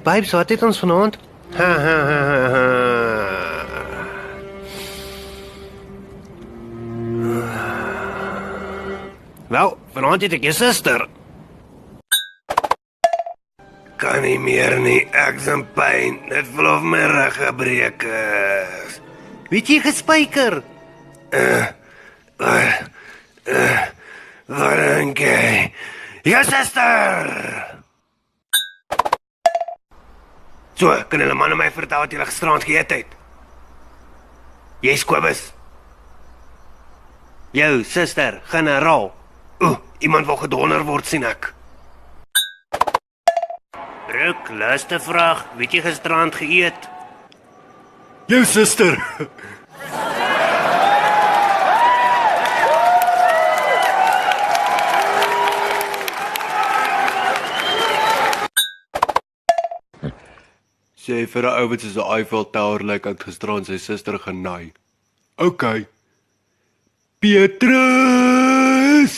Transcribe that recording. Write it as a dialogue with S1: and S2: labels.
S1: Babes, wat het ons vanaand? Ha, ha, ha, ha, ha. Wel, vanaand het ek jou suster. Kan nie meer nie, ek's in pyn. Dit voel of my rug gebreek is. Weet jy gespyker? Wat dink jy? Jou suster! So, kan hulle man my vertel wat julle gisterand geëet het? Jy's Kobus. Jou suster, generaal. Iemand wil gedonder word, sien ek. Bruk, laaste vraag. Weet jy gisterand geëet? Jou suster. Sê vir 'n ou wat soos 'n Eiffel Tower lyk, ek gisterand sy suster genaai. OK. Petrus!